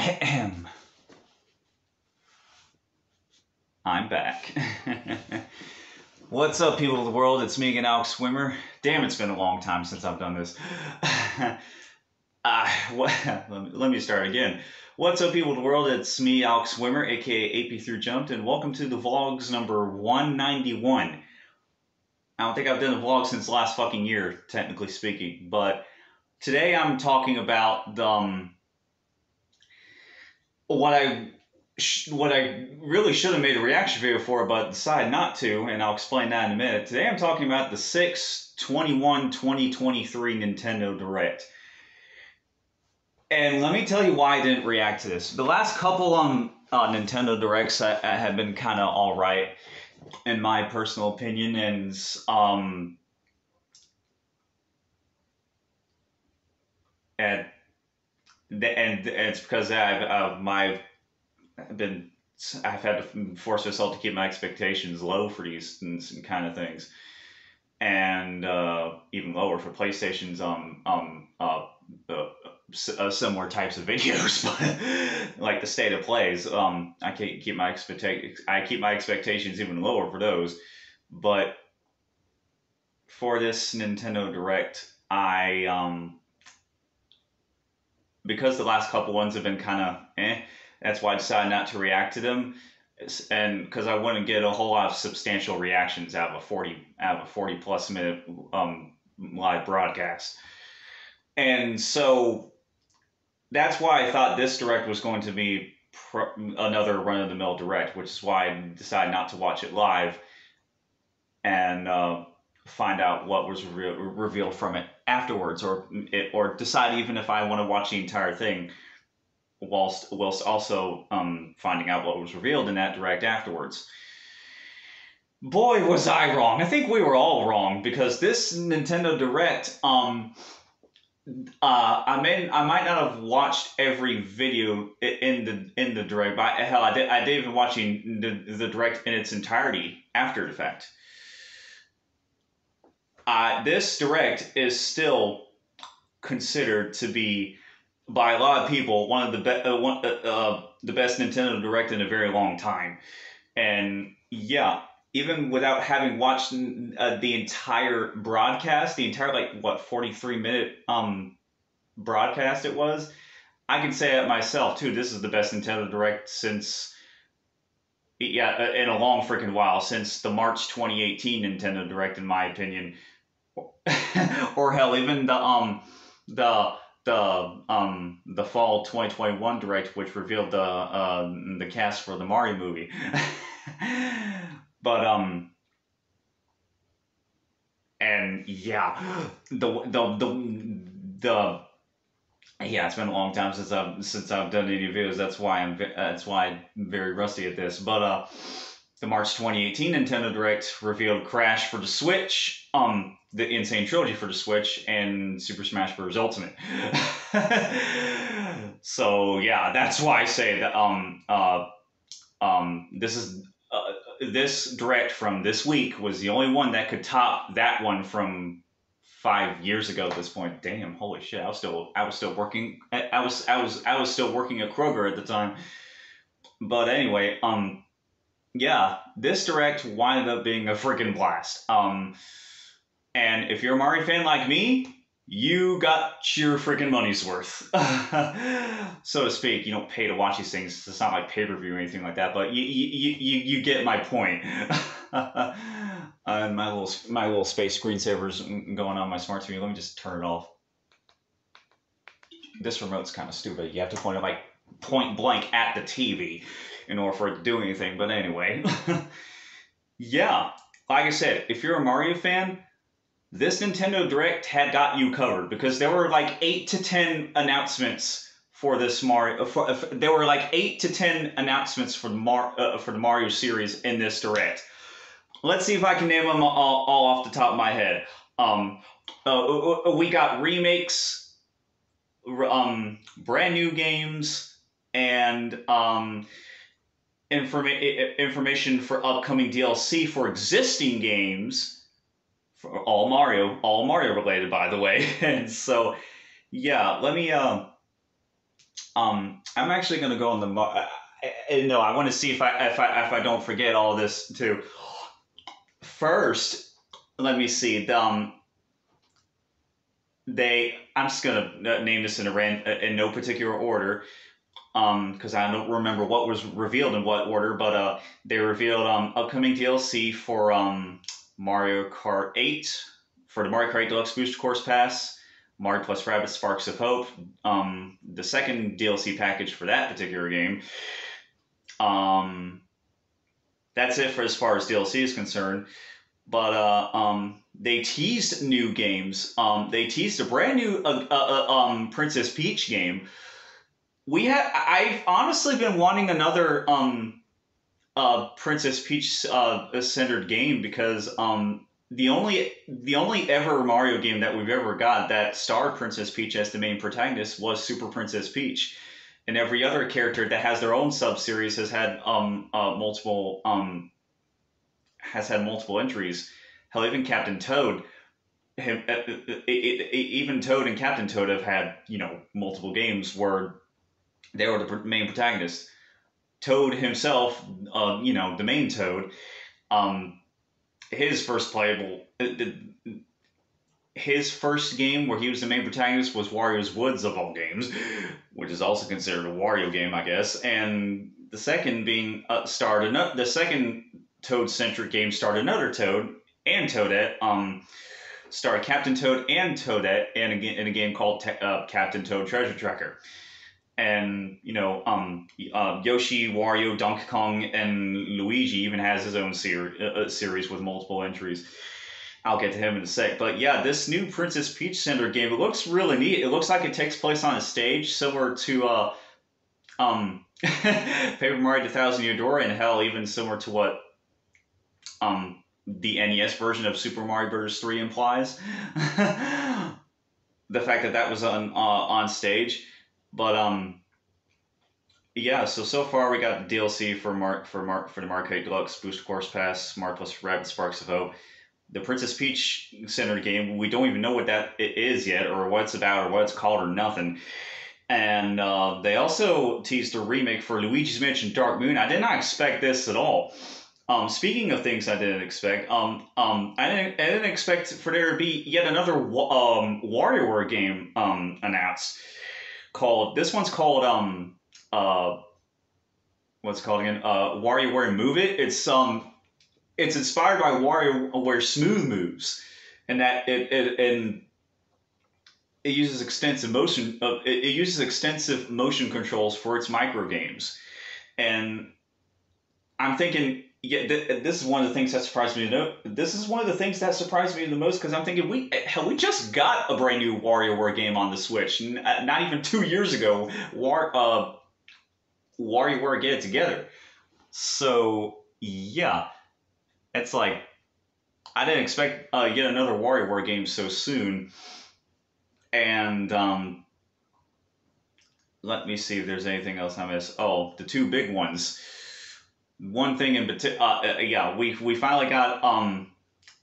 Ahem. I'm back. What's up, people of the world? It's me again, Alex Swimmer. Damn, it's been a long time since I've done this. Let me start again. What's up, people of the world? It's me, Alex Swimmer, aka AP Through Jumped, and welcome to the VLogz number 191. I don't think I've done a vlog since last fucking year, technically speaking, but today I'm talking about what I really should have made a reaction video for, but decided not to, and I'll explain that in a minute. Today I'm talking about the 6/21/2023 Nintendo Direct. And let me tell you why I didn't react to this. The last couple Nintendo Directs have been kind of alright, in my personal opinion, and it's because I've had to force myself to keep my expectations low for these kind of things, and even lower for PlayStation's similar types of videos, but like the state of plays. I can't keep my expectations even lower for those, but for this Nintendo Direct, because the last couple ones have been kind of that's why I decided not to react to them, and because I wouldn't get a whole lot of substantial reactions out of a 40 plus minute live broadcast. And so that's why I thought this Direct was going to be another run-of-the-mill Direct, which is why I decided not to watch it live and find out what was revealed from it afterwards, or decide even if I want to watch the entire thing whilst also finding out what was revealed in that Direct afterwards. Boy, was I wrong. I think we were all wrong, because this Nintendo Direct, I might not have watched every video in the Direct, but hell, I did even watching the Direct in its entirety after the fact. This Direct is still considered to be, by a lot of people, one of the best Nintendo Direct in a very long time. And yeah, even without having watched the entire broadcast, the entire 43-minute broadcast it was, I can say it myself too. This is the best Nintendo Direct since, in a long freaking while, since the March 2018 Nintendo Direct, in my opinion, or hell, even the fall 2021 Direct, which revealed the cast for the Mario movie. But and yeah, it's been a long time since I've done any videos. That's why I'm very rusty at this. But the March 2018 Nintendo Direct revealed Crash for the Switch, the Insane Trilogy for the Switch, and Super Smash Bros. Ultimate. So yeah, that's why I say that this Direct from this week was the only one that could top that one from 5 years ago at this point. Damn, holy shit! I was still working. I was still working at Kroger at the time. But anyway, yeah, this Direct wound up being a freaking blast. And if you're a Mario fan like me, you got your freaking money's worth, so to speak. You don't pay to watch these things. It's not like pay-per-view or anything like that, but you get my point. And my little space screensaver's going on my smart TV. Let me just turn it off. This remote's kind of stupid. You have to point it point blank at the TV in order for it to do anything. But anyway, yeah, like I said, if you're a Mario fan, this Nintendo Direct had got you covered, because there were like 8 to 10 announcements for this Mario. There were like 8 to 10 announcements for the Mario series in this Direct. Let's see if I can name them all off the top of my head. We got remakes, brand new games, and information for upcoming DLC for existing games. For all Mario related, by the way. And so, yeah, let me I'm actually gonna go on the. No, I want to see if I don't forget all this too. First, let me see. I'm just gonna name this in no particular order. Because I don't remember what was revealed in what order, but they revealed upcoming DLC for Mario Kart 8 for the Mario Kart 8 Deluxe Booster Course Pass, Mario plus Rabbids Sparks of Hope, the second DLC package for that particular game. Um, that's it for as far as DLC is concerned. But they teased new games. They teased a brand new Princess Peach game. I've honestly been wanting another Princess Peach centered game because the only ever Mario game that we've ever got that starred Princess Peach as the main protagonist was Super Princess Peach, and every other character that has their own sub series has had multiple entries. Hell, even Captain Toad. Even Toad and Captain Toad have had multiple games where they were the main protagonists. Toad himself, the main Toad, um, his first playable, his first game where he was the main protagonist was Wario's Woods of all games, which is also considered a Wario game, I guess. And the second being the second Toad-centric game starred another Toad and Toadette. Starred Captain Toad and Toadette in a game called Captain Toad Treasure Tracker. And Yoshi, Wario, Donkey Kong, and Luigi even has his own series with multiple entries. I'll get to him in a sec. But yeah, this new Princess Peach Center game, it looks really neat. It looks like it takes place on a stage similar to Paper Mario: The Thousand Year Door, and hell, even similar to what the NES version of Super Mario Bros. 3 implies. The fact that was on stage. But yeah. So far we got the DLC for the Mario Kart Deluxe Booster Course Pass, Mario plus Rabbids Sparks of Hope, the Princess Peach centered game. We don't even know what that is yet, or what it's about, or what it's called, or nothing. And they also teased a remake for Luigi's Mansion Dark Moon. I did not expect this at all. Speaking of things I didn't expect, I didn't expect for there to be yet another WarioWare game announced. This one's called what's it called again? WarioWare Move It. It's inspired by WarioWare Smooth Moves, and that it uses extensive motion controls for its micro games. And I'm thinking, yeah, this is one of the things that surprised me. This is one of the things that surprised me the most, because I'm thinking we just got a brand new WarioWare game on the Switch. Not even 2 years ago, WarioWare Get It Together. So yeah, it's like I didn't expect yet another WarioWare game so soon. And let me see if there's anything else I missed. Oh, the two big ones. One thing in particular, yeah, we finally got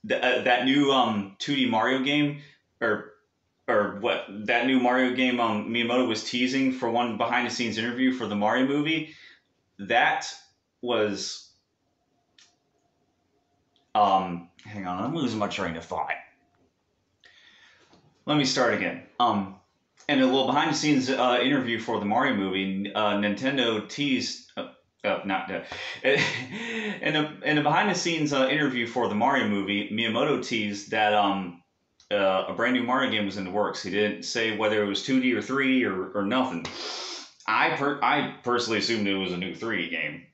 that new 2D Mario game, or what, that new Mario game Miyamoto was teasing for one behind the scenes interview for the Mario movie. That was hang on, I'm losing my train of thought. Let me start again. In a little behind the scenes interview for the Mario movie, Nintendo teased. Not that. In a behind the scenes interview for the Mario movie, Miyamoto teased that a brand new Mario game was in the works. He didn't say whether it was 2D or 3 or nothing. I personally assumed it was a new 3D game,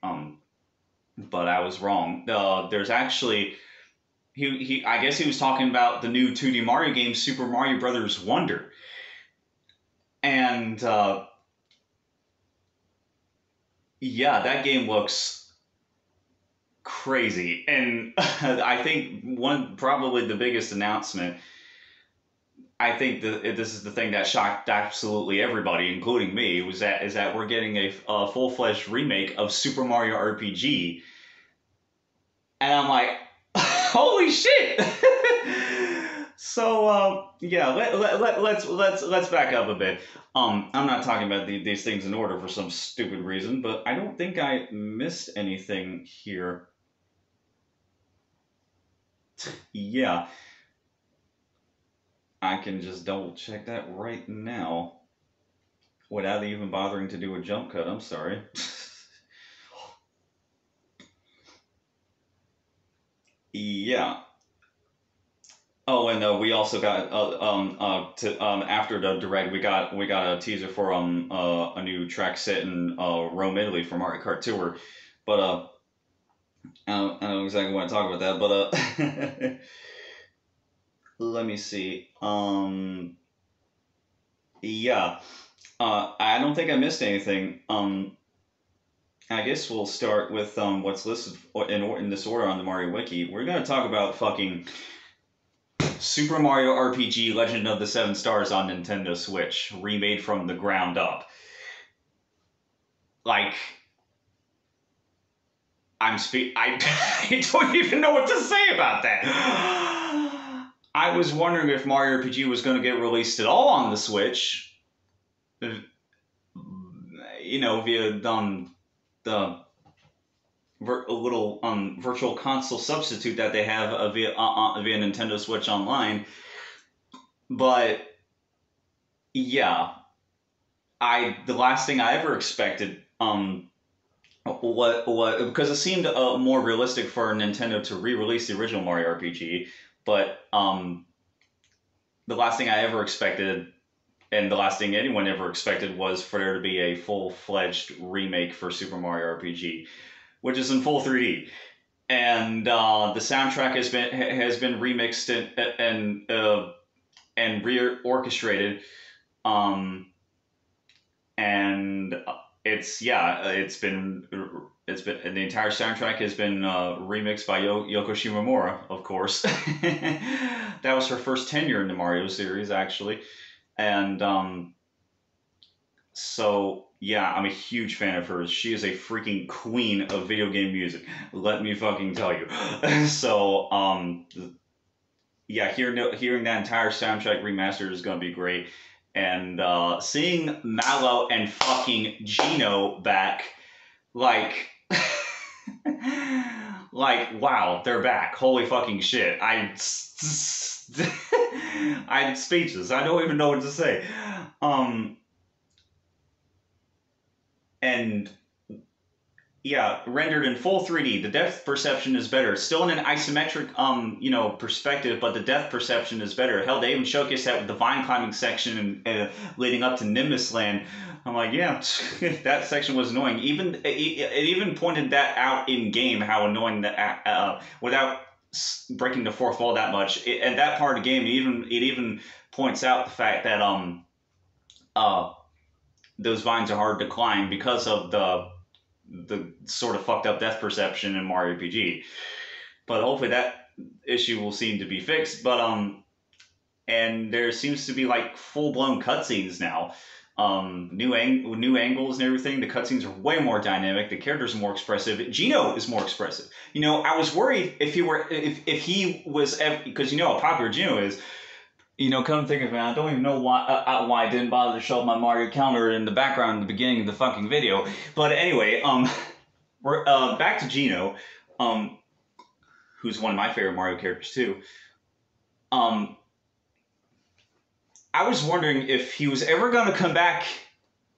but I was wrong. There's actually I guess he was talking about the new 2D Mario game, Super Mario Brothers Wonder, and yeah, that game looks crazy. And I think probably the biggest announcement, I think this is the thing that shocked absolutely everybody, including me, is that we're getting a full-fledged remake of Super Mario RPG. And I'm like, holy shit! So yeah, let's back up a bit. I'm not talking about these things in order for some stupid reason, but I don't think I missed anything here. Yeah, I can just double check that right now without even bothering to do a jump cut. I'm sorry. Yeah. Oh, and we also got to after the direct, we got a teaser for a new track set in Rome, Italy for Mario Kart Tour, but I don't know exactly want to talk about that, but let me see. Yeah, I don't think I missed anything. I guess we'll start with what's listed in this order on the Mario Wiki. We're gonna talk about fucking Super Mario RPG Legend of the Seven Stars on Nintendo Switch, remade from the ground up. Like, I, I don't even know what to say about that. I was wondering if Mario RPG was going to get released at all on the Switch, via the little virtual console substitute that they have via Nintendo Switch Online. But yeah, the last thing I ever expected what because it seemed more realistic for Nintendo to re-release the original Mario RPG, but the last thing I ever expected, and the last thing anyone ever expected, was for there to be a full-fledged remake for Super Mario RPG, which is in full 3D, and the soundtrack has been remixed and re-orchestrated, um, and it's been the entire soundtrack has been remixed by Yoko Shimomura, of course. That was her first tenure in the Mario series, actually, and so yeah, I'm a huge fan of hers. She is a freaking queen of video game music. Let me fucking tell you. So yeah, hearing that entire soundtrack remastered is gonna be great, and seeing Mallow and fucking Gino back, like, like wow, they're back. Holy fucking shit! I'm speechless. I don't even know what to say. And yeah, rendered in full 3D. The depth perception is better. Still in an isometric, perspective, but the depth perception is better. Hell, they even showcased that with the vine climbing section and leading up to Nimbus Land. I'm like, yeah, that section was annoying. It even pointed that out in game, how annoying that without breaking the fourth wall that much. And that part of the game, it even points out the fact that those vines are hard to climb because of the sort of fucked up depth perception in Mario RPG. But hopefully that issue will seem to be fixed. But and there seems to be like full blown cutscenes now. New angles and everything. The cutscenes are way more dynamic. The characters are more expressive. Gino is more expressive. I was worried if he was, because you know how popular Gino is. Come to think of it, I don't even know why I didn't bother to show up my Mario calendar in the background in the beginning of the fucking video. But anyway, we're back to Gino, who's one of my favorite Mario characters too. I was wondering if he was ever going to come back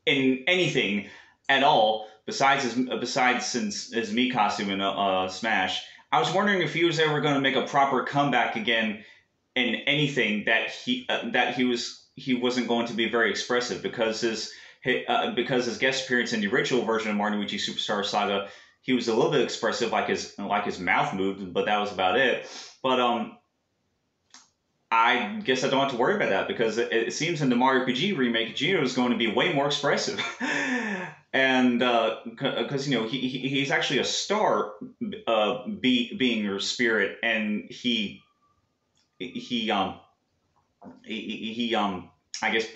in anything at all besides his Mii costume in Smash. I was wondering if he was ever going to make a proper comeback again in anything that he wasn't going to be very expressive, because his guest appearance in the original version of Mario Luigi Superstar Saga, he was a little bit expressive, like his mouth moved, but that was about it. But I guess I don't have to worry about that, because it seems in the Mario RPG remake, Gino is going to be way more expressive. And because he's actually a star being or spirit, and he I guess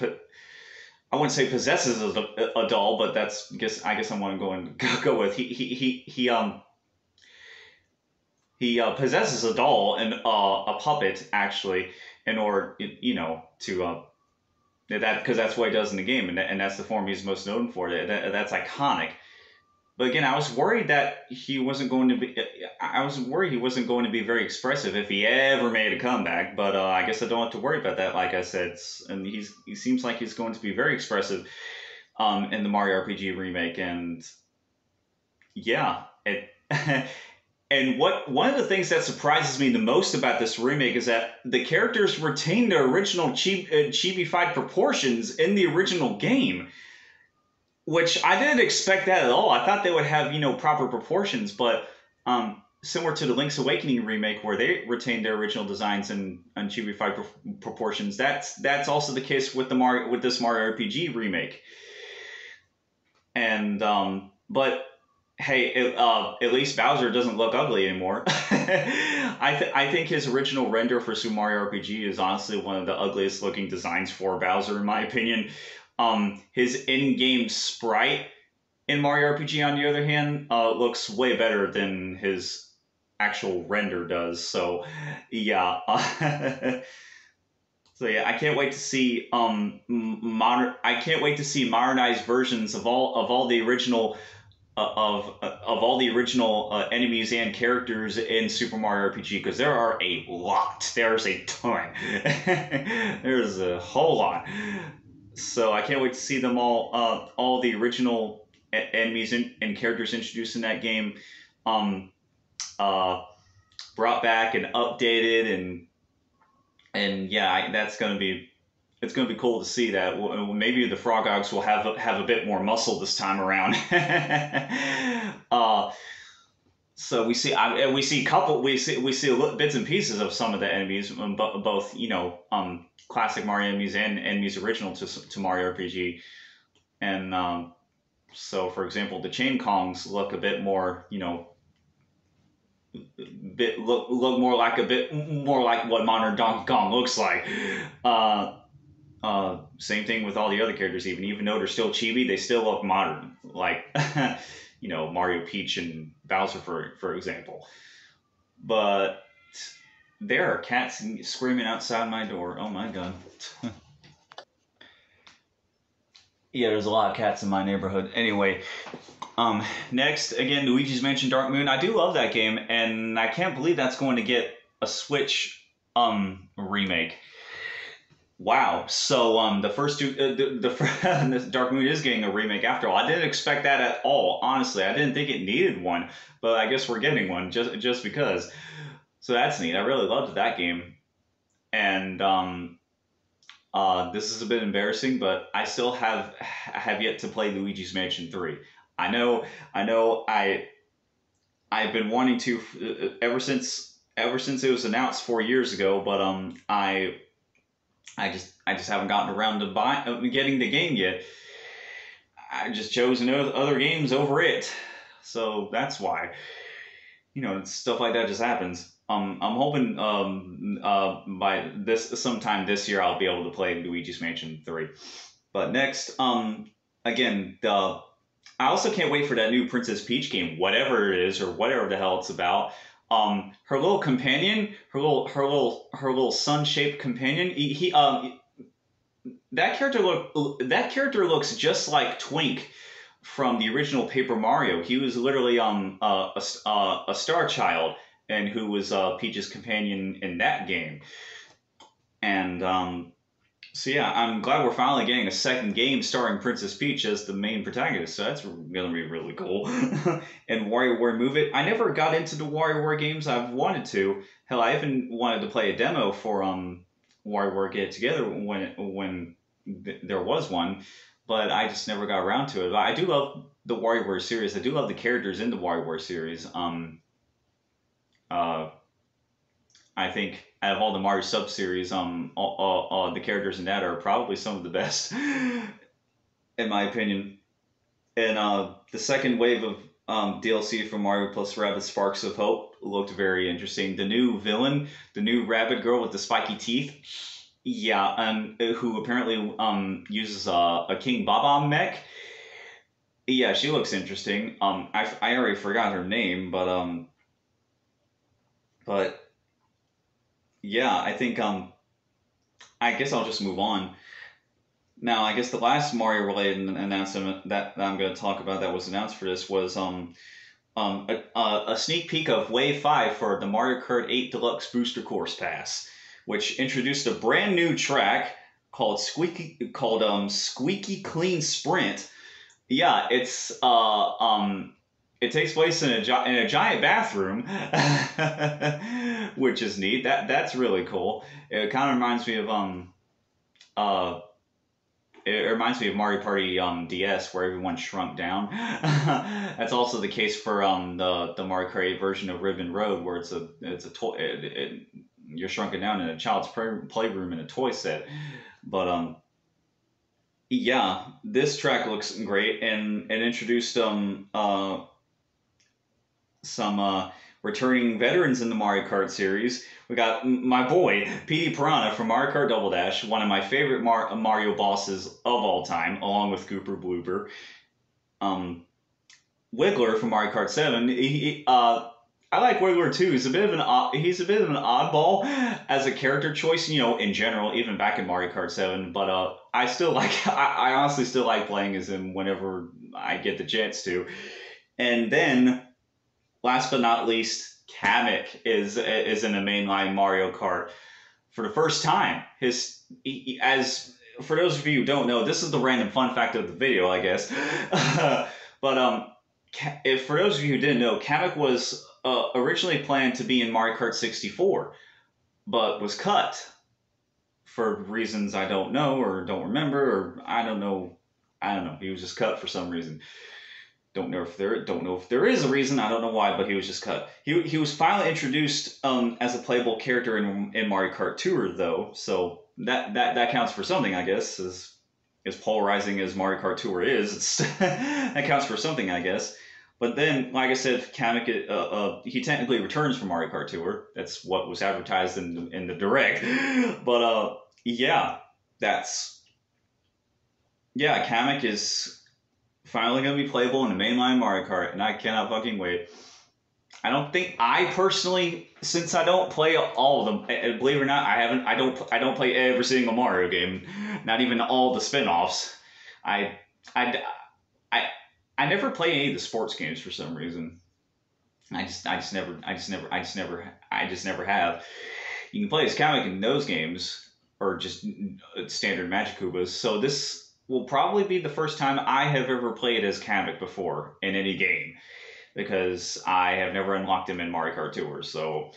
I wouldn't say possesses a doll, but I guess I'm going to go with he possesses a doll and a puppet, actually, in order, to that because that's what he does in the game, and that's the form he's most known for. That's iconic. But again, I was worried that he wasn't going to be. I was worried he wasn't going to be very expressive if he ever made a comeback. But I guess I don't have to worry about that. Like I said, and he seems like he's going to be very expressive in the Mario RPG remake, and yeah, it. And one of the things that surprises me the most about this remake is that the characters retain their original chibi-fied proportions in the original game, which I didn't expect that at all. I thought they would have proper proportions, but similar to the Link's Awakening remake, where they retained their original designs and chibi-fied proportions, that's also the case with this Mario RPG remake. And but hey, at least Bowser doesn't look ugly anymore. I think his original render for Super Mario RPG is honestly one of the ugliest looking designs for Bowser, in my opinion. His in-game sprite in Mario RPG, on the other hand, looks way better than his actual render does. So, yeah. So yeah, I can't wait to see I can't wait to see modernized versions of all the original of all the original enemies and characters in Super Mario RPG, because there are a lot. There's a ton. There's a whole lot. So I can't wait to see them all the original enemies and characters introduced in that game, uh, brought back and updated, and yeah, that's gonna be it's gonna be cool to see that. Maybe the Frogogs will have a bit more muscle this time around. So we see bits and pieces of some of the enemies, both classic Mario enemies and enemies original to Mario RPG, and so for example, the Chain Kongs look a bit more look more like what modern Donkey Kong looks like. Same thing with all the other characters. Even though they're still chibi, they still look modern, like Mario, Peach, and Bowser, for example. But there are cats screaming outside my door. Oh my god. Yeah, there's a lot of cats in my neighborhood. Anyway, next, again, Luigi's Mansion Dark Moon. I do love that game, and I can't believe that's going to get a Switch remake. Wow. So the first two, the Dark Moon is getting a remake after all. I didn't expect that at all. Honestly, I didn't think it needed one, but I guess we're getting one just because. So that's neat. I really loved that game, and this is a bit embarrassing, but I still have yet to play Luigi's Mansion 3. I know, I've been wanting to ever since it was announced 4 years ago, but I just haven't gotten around to getting the game yet. I just chose other games over it, so that's why. Stuff like that just happens. I'm hoping by sometime this year I'll be able to play Luigi's Mansion 3. But next, again, I also can't wait for that new Princess Peach game, whatever it is or whatever the hell it's about. Her little companion, her little sun-shaped companion. That character looks just like Twink from the original Paper Mario. He was literally a star child, and who was Peach's companion in that game. And so yeah, I'm glad we're finally getting a second game starring Princess Peach as the main protagonist. So that's gonna be really cool. And WarioWare Move It. I never got into the WarioWare games. I've wanted to. Hell, I even wanted to play a demo for WarioWare Get It Together when there was one, but I just never got around to it. But I do love the WarioWare series. I do love the characters in the WarioWare series. I think out of all the Mario sub-series, the characters in that are probably some of the best, in my opinion. And the second wave of DLC for Mario plus Rabbids Sparks of Hope looked very interesting. The new villain, the new rabbit girl with the spiky teeth, yeah, who apparently uses a King Baba mech. Yeah, she looks interesting. I already forgot her name, but yeah, I think I guess I'll just move on. Now, I guess the last Mario related announcement that I'm going to talk about that was announced for this was a sneak peek of Wave 5 for the Mario Kart 8 Deluxe Booster Course Pass, which introduced a brand new track called Squeaky Clean Sprint. Yeah, it takes place in a giant bathroom, which is neat. That's really cool. It kind of reminds me of uh it reminds me of Mario Party DS, where everyone shrunk down. That's also the case for the Mario Kart 8 version of Ribbon Road, where it's a toy. You're shrunken down in a child's playroom in a toy set. But yeah, this track looks great, and it introduced some returning veterans in the Mario Kart series. We got my boy, Petey Piranha from Mario Kart Double Dash, one of my favorite Mario bosses of all time, along with Gooper Blooper. Wiggler from Mario Kart 7. I like Wiggler too. He's a bit of an oddball as a character choice, in general, even back in Mario Kart 7. But I still like I honestly still like playing as him whenever I get the chance to. And then last but not least, Kamek is in a mainline Mario Kart for the first time. As for those of you who don't know, this is the random fun fact of the video, I guess. But if for those of you who didn't know, Kamek was originally planned to be in Mario Kart 64, but was cut for reasons I don't know or don't remember, or I don't know. He was just cut for some reason. Don't know if there is a reason. I don't know why, but he was just cut. He was finally introduced as a playable character in Mario Kart Tour, though, so that counts for something, I guess. As polarizing as Mario Kart Tour is, that counts for something, I guess. But then, like I said, Kamek, he technically returns from Mario Kart Tour. That's what was advertised in the direct. But yeah, Kamek is finally going to be playable in the mainline Mario Kart, and I cannot fucking wait. I personally, since I don't play all of them, and believe it or not, I don't play every single Mario game, not even all the spin-offs. I never play any of the sports games for some reason. I just never have. You can play as Kamek in those games, or just standard Magic Kubas. So this will probably be the first time I have ever played as Kamek before in any game, because I have never unlocked him in Mario Kart Tour. So,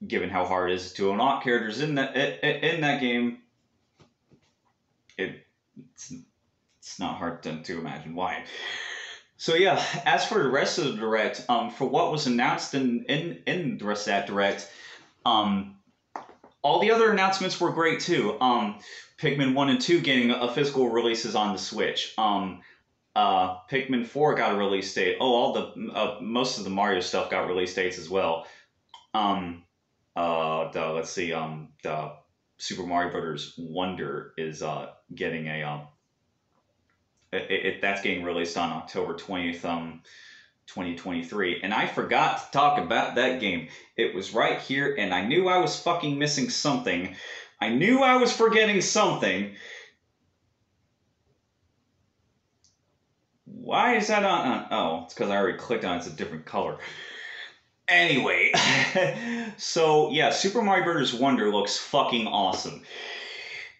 given how hard it is to unlock characters in that game, it's not hard to imagine why. So yeah, as for the rest of the direct, for what was announced in the rest of that direct, all the other announcements were great too. Pikmin 1 and 2 getting a physical releases on the Switch. Pikmin 4 got a release date. Oh, all the most of the Mario stuff got release dates as well. Let's see. The Super Mario Brothers Wonder is getting that's getting released on October 20th, 2023. And I forgot to talk about that game. It was right here, and I knew I was fucking missing something. I knew I was forgetting something. Why is that on? Oh, it's because I already clicked on it. It's a different color. Anyway, so yeah, Super Mario Bros. Wonder looks fucking awesome.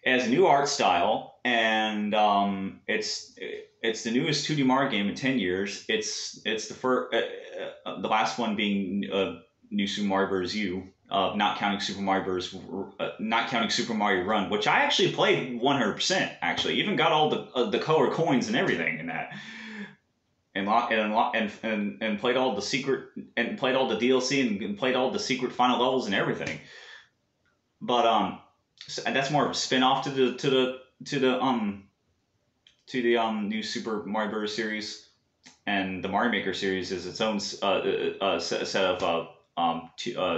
It has a new art style, and it's the newest 2D Mario game in 10 years. It's the first, the last one being New Super Mario Bros. U, not counting Super Mario Bros. Not counting Super Mario Run, which I actually played 100%. Actually, even got all the color coins and everything in that. And played all the secret, and played all the DLC, and played all the secret final levels and everything. But so that's more of a spin-off to the new Super Mario Bros. Series, and the Mario Maker series is its own set of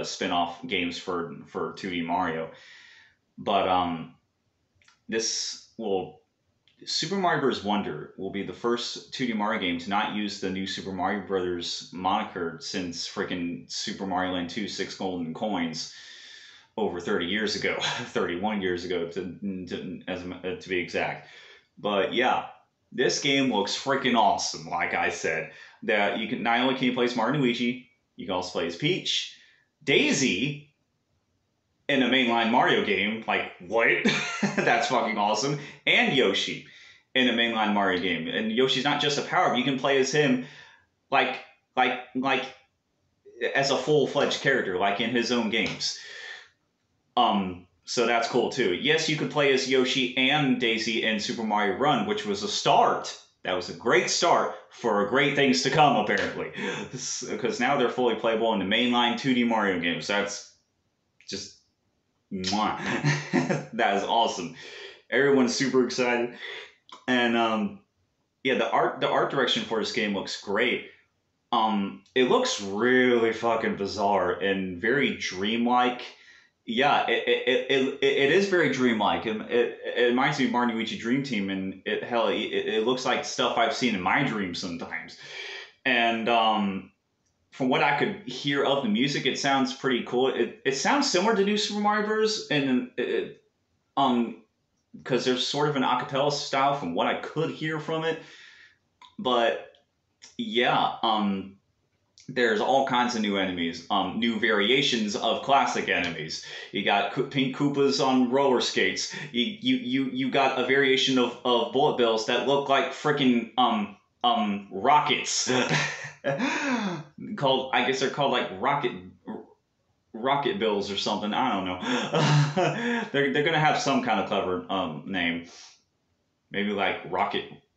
spin-off games for 2D Mario. But Super Mario Bros. Wonder will be the first 2D Mario game to not use the new Super Mario Brothers moniker since freaking Super Mario Land 2 6 Golden Coins. over 30 years ago, 31 years ago to be exact. But yeah, this game looks freaking awesome. Like I said, that you can not only can you play as Mario and Luigi, you can also play as Peach, Daisy in a mainline Mario game. Like what? That's fucking awesome. And Yoshi in a mainline Mario game. And Yoshi's not just a power up. You can play as him like like as a full fledged character, like in his own games. So that's cool too. Yes, you could play as Yoshi and Daisy in Super Mario Run, which was a start. That was a great start for great things to come, apparently. Because now they're fully playable in the mainline 2D Mario games. That's just mwah. That is awesome. Everyone's super excited. And yeah, the art direction for this game looks great. It looks really fucking bizarre and very dreamlike. Yeah, it is very dreamlike. It reminds me of Mario and Luigi Dream Team, and it looks like stuff I've seen in my dreams sometimes. And from what I could hear of the music, it sounds pretty cool. It sounds similar to New Super Mario Bros. And because there's sort of an acapella style from what I could hear from it. But yeah, there's all kinds of new enemies, new variations of classic enemies. You got pink Koopas on roller skates. You got a variation of bullet bills that look like freaking rockets. I guess they're called like rocket bills or something. I don't know. They're gonna have some kind of clever name. Maybe like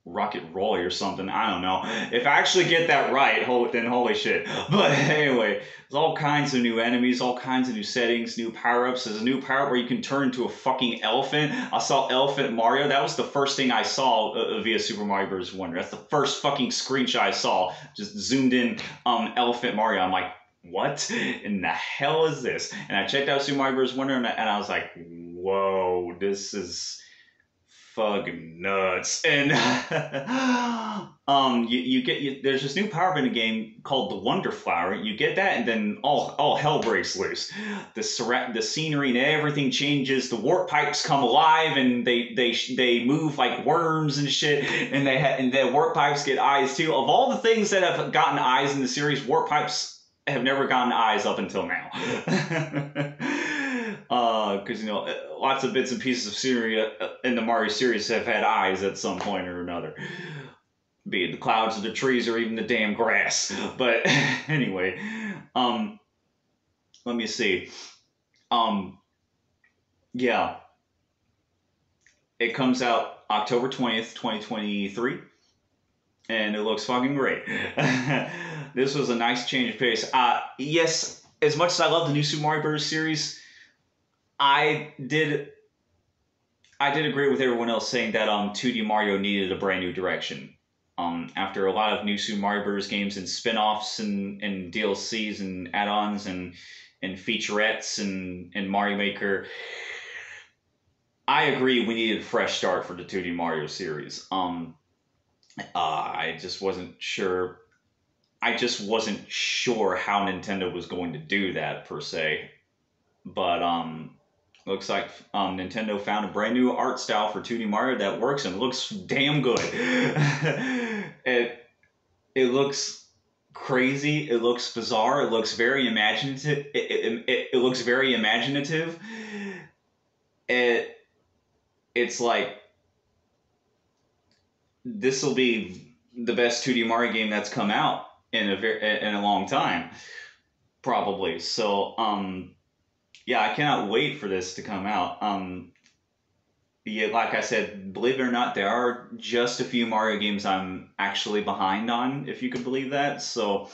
Rocket Roy or something. I don't know. If I actually get that right, then holy shit. But anyway, there's all kinds of new enemies, all kinds of new settings, new power-ups. There's a new power-up where you can turn into a fucking elephant. I saw Elephant Mario. That was the first thing I saw via Super Mario Bros. Wonder. That's the first fucking screenshot I saw. Just zoomed in Elephant Mario. I'm like, what in the hell is this? And I checked out Super Mario Bros. Wonder, and I was like, whoa, this is fucking nuts. And there's this new power up in the game called the Wonder Flower. You get that, and then all hell breaks loose. The scenery and everything changes. The warp pipes come alive, and they move like worms and shit. And and the warp pipes get eyes too. Of all the things that have gotten eyes in the series, warp pipes have never gotten eyes up until now. Because lots of bits and pieces of scenery in the Mario series have had eyes at some point or another, be it the clouds or the trees or even the damn grass. But anyway, let me see. Yeah, it comes out October 20th, 2023, and it looks fucking great. This was a nice change of pace. Yes, as much as I love the new Super Mario Bros. Series, I did agree with everyone else saying that 2D Mario needed a brand new direction. After a lot of new Super Mario Bros. Games and spin-offs and DLCs and add-ons and featurettes and Mario Maker, I agree we needed a fresh start for the 2D Mario series. I just wasn't sure. I just wasn't sure how Nintendo was going to do that per se. But looks like Nintendo found a brand new art style for 2D Mario that works and looks damn good. It looks crazy. It looks bizarre. It looks very imaginative. It looks very imaginative. It's like this will be the best 2D Mario game that's come out in a long time, probably. So yeah, I cannot wait for this to come out. Yeah, like I said, believe it or not, there are just a few Mario games I'm actually behind on, if you could believe that. So,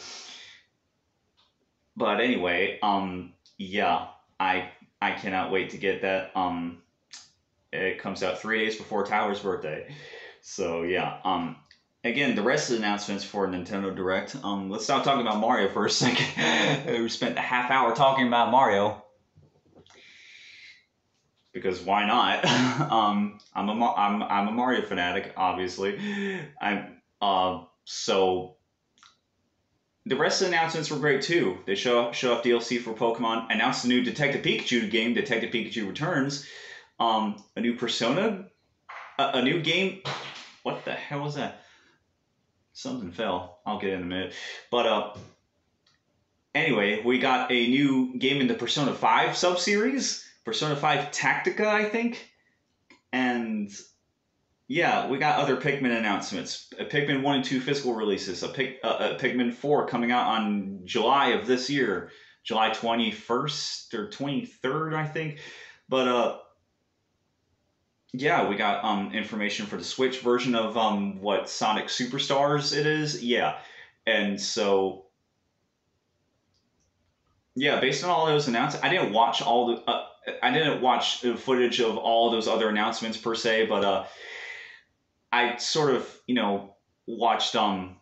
but anyway, yeah, I cannot wait to get that. It comes out 3 days before Tyler's birthday. So yeah, again, the rest of the announcements for Nintendo Direct. Let's stop talking about Mario for a second. We spent a half hour talking about Mario. Because why not? I'm a Mario fanatic, obviously. So the rest of the announcements were great too. They show off DLC for Pokemon, announced a new Detective Pikachu game, Detective Pikachu Returns, a new Persona, a new game. What the hell was that? Something fell. I'll get in a minute. But anyway, we got a new game in the Persona 5 subseries, Persona 5 Tactica, I think, and yeah, we got other Pikmin announcements. A Pikmin 1 and 2 physical releases. A Pikmin 4 coming out on July of this year. July 21st or 23rd, I think. But yeah, we got information for the Switch version of what Sonic Superstars it is. Yeah. And so yeah, based on all those announcements, I didn't watch the footage of all those other announcements per se, but I sort of, watched I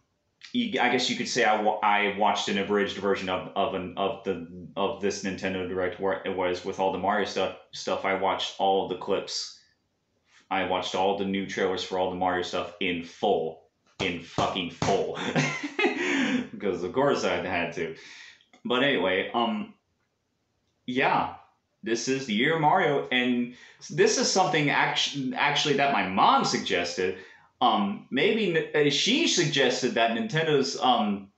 guess you could say I watched an abridged version of this Nintendo Direct where it was with all the Mario stuff. I watched all the clips. I watched all the new trailers for all the Mario stuff in fucking full, because of course I had to. But anyway, yeah, this is the year of Mario, and this is something actually that my mom suggested. Maybe she suggested that Nintendo's um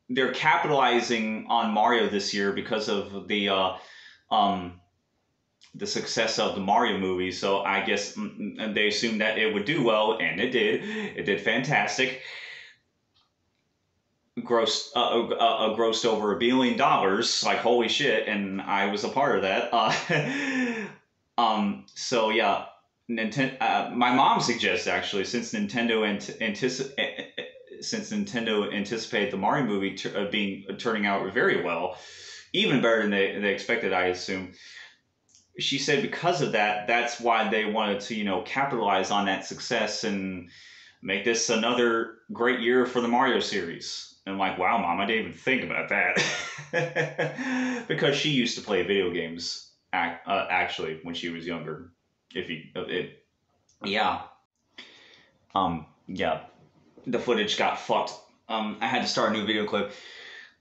they're capitalizing on Mario this year because of um the success of the Mario movie. So I guess they assumed that it would do well, and it did. It did fantastic. Grossed over $1 billion. Like holy shit, and I was a part of that. So yeah, Nintendo. My mom suggests actually, since Nintendo anticipated the Mario movie turning out very well, even better than they expected, I assume. She said because of that, that's why they wanted to capitalize on that success and make this another great year for the Mario series. And I'm like, wow, mom, I didn't even think about that. Because she used to play video games actually when she was younger. If you, it, yeah, yeah, the footage got fucked. I had to start a new video clip.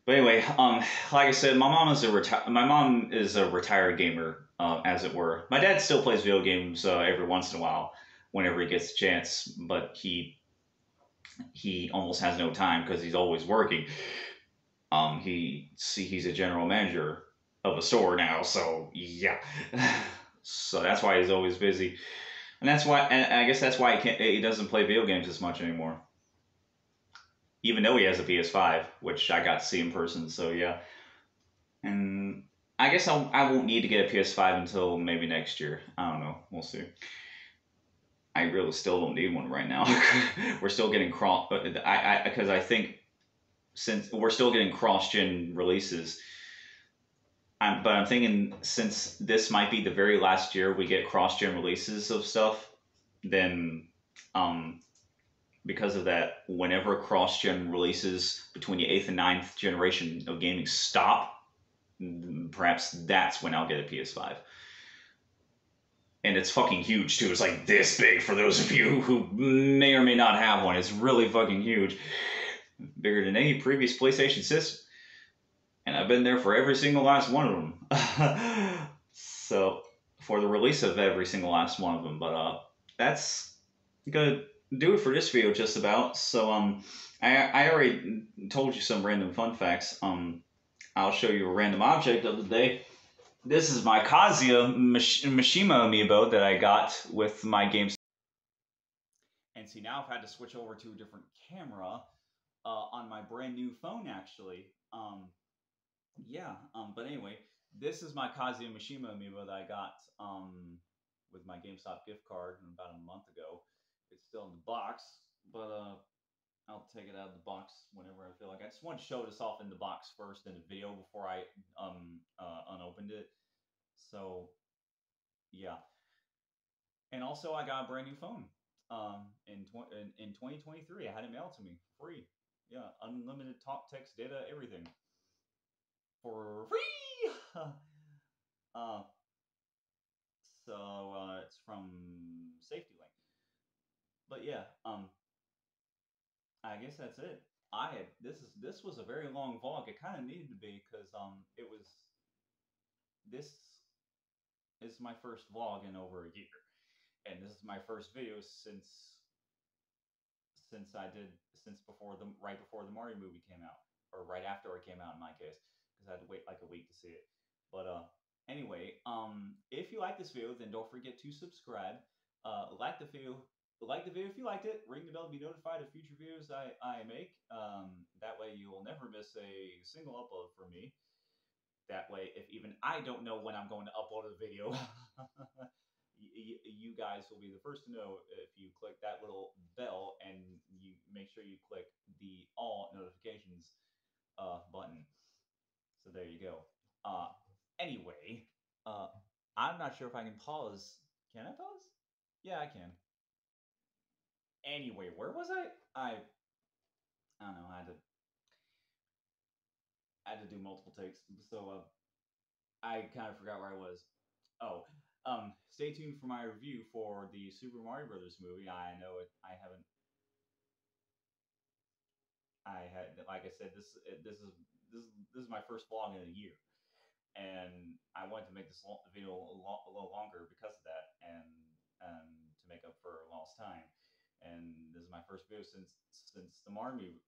But anyway, like I said, my mom is a retired gamer, as it were. My dad still plays video games every once in a while, whenever he gets a chance, but he almost has no time because he's always working. He's a general manager of a store now, so yeah. So that's why he's always busy, and I guess that's why he doesn't play video games as much anymore. Even though he has a PS5, which I got to see in person, so yeah. And I guess I won't need to get a PS5 until maybe next year. I don't know. We'll see. I really still don't need one right now. We're still getting because I think since we're still getting cross-gen releases. But I'm thinking since this might be the very last year we get cross-gen releases of stuff, then um, because of that, whenever cross-gen releases between the eighth and ninth generation of gaming stop, perhaps that's when I'll get a PS5. And it's fucking huge too. It's like this big for those of you who may or may not have one. It's really fucking huge, bigger than any previous PlayStation system. And I've been there for every single last one of them. So for the release of every single last one of them. But that's gonna do it for this video just about. So I already told you some random fun facts. I'll show you a random object of the day. This is my Kazuya Mishima amiibo that I got with my games. And see, now I've had to switch over to a different camera on my brand new phone, actually. Yeah, but anyway, this is my Kazuya Mishima amiibo that I got with my GameStop gift card about a month ago. It's still in the box, but I'll take it out of the box whenever I feel like. I just want to show this off in the box first in the video before I unopened it. So yeah, and also I got a brand new phone in 2023. I had it mailed to me free. Yeah, unlimited talk, text, data, everything for free. uh, it's from Safety Link. But yeah, I guess that's it. This was a very long vlog. It kind of needed to be because it was this is my first vlog in over a year, and this is my first video since before the right before the Mario movie came out, or right after it came out in my case, because I had to wait like a week to see it. But anyway, if you like this video, then don't forget to subscribe. Like the video if you liked it. Ring the bell to be notified of future videos I make. That way you will never miss a single upload from me. That way, if even I don't know when I'm going to upload a video, you guys will be the first to know if you click that little bell and you make sure you click the all notifications button. So there you go. Uh, anyway, uh, I'm not sure if I can pause. Can I pause? Yeah, I can. Anyway, where was I? I don't know. I had to do multiple takes, so I kind of forgot where I was. Oh, stay tuned for my review for the Super Mario Brothers movie. I know it. I haven't. I had, like I said, this is my first vlog in a year, and I wanted to make this video a little longer because of that, and to make up for lost time. And this is my first video since the Mario movie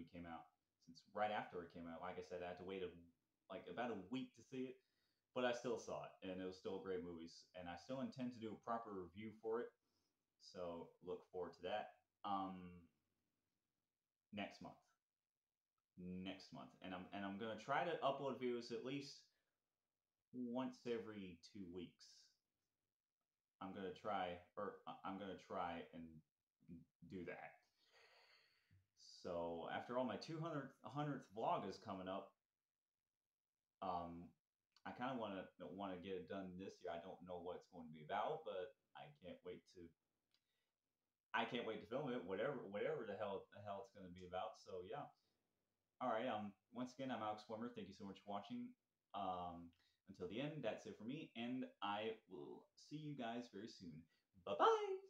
came out. Since right after it came out, like I said, I had to wait like about a week to see it, but I still saw it, and it was still a great movie. And I still intend to do a proper review for it. So look forward to that. Next month. Next month, and I'm gonna try to upload videos at least once every 2 weeks. I'm gonna try and do that. So after all, my 200th vlog is coming up. Um, I kind of want to get it done this year. I don't know what it's going to be about, but I can't wait to film it. Whatever the hell it's going to be about. So yeah. All right. Once again, I'm Alex Swimmer. Thank you so much for watching. Until the end, that's it for me, and I will see you guys very soon. Bye bye.